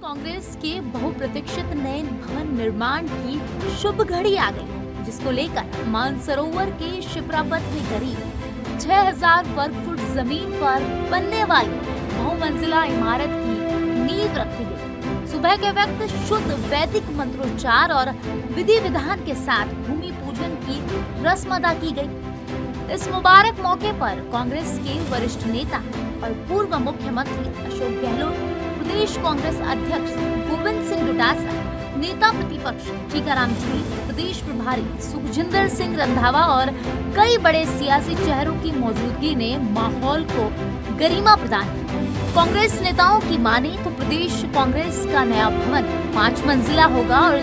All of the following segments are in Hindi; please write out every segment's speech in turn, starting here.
कांग्रेस के बहुप्रतीक्षित नए भवन निर्माण की शुभ घड़ी आ गई, जिसको लेकर मानसरोवर के शिप्रापत में करीब 6000 वर्ग फुट जमीन पर बनने वाली बहुमंजिला इमारत की नींव रखी गई। सुबह के वक्त शुद्ध वैदिक मंत्रोच्चार और विधि विधान के साथ भूमि पूजन की रस्म अदा की गई। इस मुबारक मौके पर कांग्रेस के वरिष्ठ नेता और पूर्व मुख्यमंत्री अशोक गहलोत, प्रदेश कांग्रेस अध्यक्ष गोविंद सिंह डोटासरा, नेता प्रतिपक्ष टीकाराम जूली, प्रदेश प्रभारी सुखजिंदर सिंह रंधावा और कई बड़े सियासी चेहरों की मौजूदगी ने माहौल को गरिमा प्रदान की। कांग्रेस नेताओं की माने तो प्रदेश कांग्रेस का नया भवन 5 मंजिला होगा और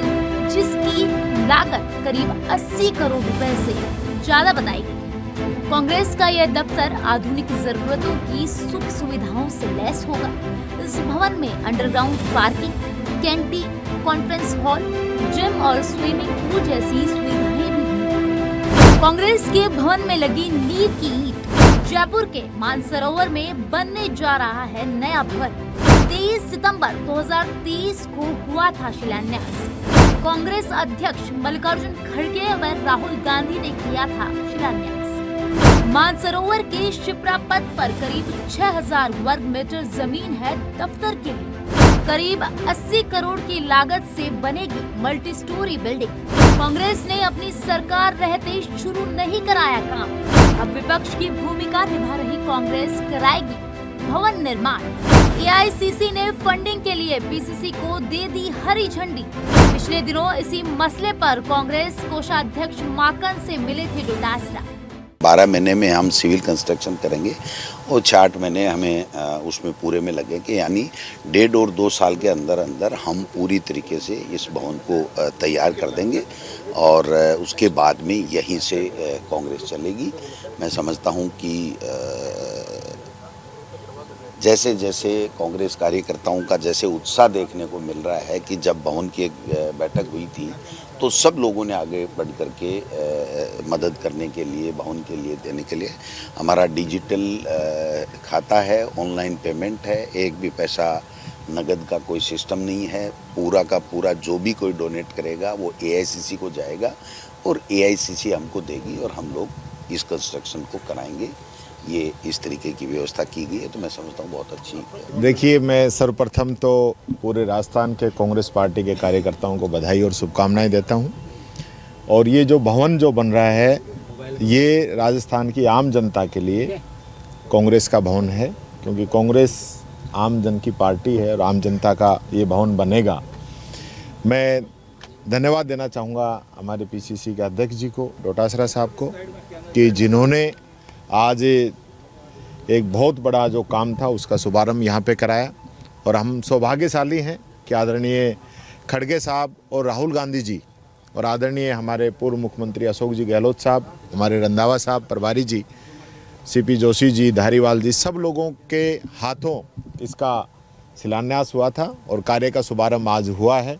जिसकी लागत करीब 80 करोड़ रुपए से ज्यादा बताई गई। कांग्रेस का यह दफ्तर आधुनिक जरूरतों की सुख सुविधाओं से लैस होगा। इस भवन में underground parking, canteen, conference hall, gym और स्विमिंग पूल जैसी सुविधाएं भी होंगी। कांग्रेस के भवन में लगी नींव की ईंट जयपुर के मानसरोवर में बनने जा रहा है नया भवन। 23 सितंबर 2023 को हुआ था शिलान्यास। कांग्रेस अध्यक्ष मल्लिकार्जुन खड़गे व राहुल गांधी ने किया था शिलान्यास। मानसरोवर के शिप्रा पथ पर करीब 6000 वर्ग मीटर जमीन है दफ्तर के लिए। करीब 80 करोड़ की लागत से बनेगी मल्टी स्टोरी बिल्डिंग। कांग्रेस ने अपनी सरकार रहते शुरू नहीं कराया काम। अब विपक्ष की भूमिका निभा रही कांग्रेस कराएगी भवन निर्माण। एआईसीसी ने फंडिंग के लिए पीसीसी को दे दी हरी झंडी। पिछले दिनों इसी मसले पर कांग्रेस कोषाध्यक्ष माकन से मिले थे डोटासरा। 12 महीने में हम सिविल कंस्ट्रक्शन करेंगे और 6 महीने हमें उसमें पूरे में लगेंगे, यानी 1.5 और 2 साल के अंदर अंदर हम पूरी तरीके से इस भवन को तैयार कर देंगे और उसके बाद में यहीं से कांग्रेस चलेगी। मैं समझता हूं कि जैसे जैसे कांग्रेस कार्यकर्ताओं का जैसे उत्साह देखने को मिल रहा है कि जब भवन की एक बैठक हुई थी तो सब लोगों ने आगे बढ़ करके मदद करने के लिए, भवन के लिए देने के लिए। हमारा डिजिटल खाता है, ऑनलाइन पेमेंट है, एक भी पैसा नगद का कोई सिस्टम नहीं है। पूरा का पूरा जो भी कोई डोनेट करेगा वो एआईसीसी को जाएगा और एआईसीसी हमको देगी और हम लोग इस कंस्ट्रक्शन को कराएंगे। ये इस तरीके की व्यवस्था की गई है, तो मैं समझता हूँ बहुत अच्छी। देखिए, मैं सर्वप्रथम तो पूरे राजस्थान के कांग्रेस पार्टी के कार्यकर्ताओं को बधाई और शुभकामनाएं देता हूँ। और ये जो भवन जो बन रहा है, ये राजस्थान की आम जनता के लिए कांग्रेस का भवन है, क्योंकि कांग्रेस आम जन की पार्टी है और आम जनता का ये भवन बनेगा। मैं धन्यवाद देना चाहूँगा हमारे पीसीसी के अध्यक्ष जी को, डोटासरा साहब को, कि जिन्होंने आज एक बहुत बड़ा जो काम था उसका शुभारंभ यहाँ पे कराया। और हम सौभाग्यशाली हैं कि आदरणीय खड़गे साहब और राहुल गांधी जी और आदरणीय हमारे पूर्व मुख्यमंत्री अशोक जी गहलोत साहब, हमारे रंधावा साहब, प्रभारी जी, सीपी जोशी जी, धारीवाल जी, सब लोगों के हाथों इसका शिलान्यास हुआ था और कार्य का शुभारंभ आज हुआ है।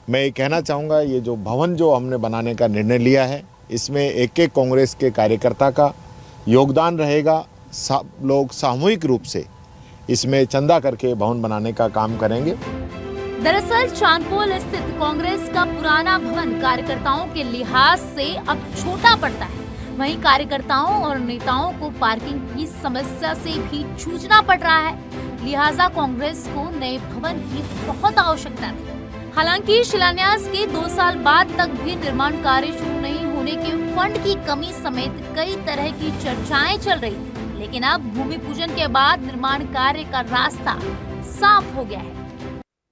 मैं ये कहना चाहूँगा, ये जो भवन जो हमने बनाने का निर्णय लिया है, इसमें एक एक कांग्रेस के कार्यकर्ता का योगदान रहेगा। सब लोग सामूहिक रूप से इसमें चंदा करके भवन बनाने का काम करेंगे। दरअसल चांदपोल स्थित कांग्रेस का पुराना भवन कार्यकर्ताओं के लिहाज से अब छोटा पड़ता है। वहीं कार्यकर्ताओं और नेताओं को पार्किंग की समस्या से भी जूझना पड़ रहा है। लिहाजा कांग्रेस को नए भवन की बहुत आवश्यकता थी। हालांकि शिलान्यास के 2 साल बाद तक भी निर्माण कार्य शुरू नहीं होने के फंड की कमी समेत कई तरह की चर्चाएं चल रही थी। लेकिन अब भूमि पूजन के बाद निर्माण कार्य का रास्ता साफ हो गया है।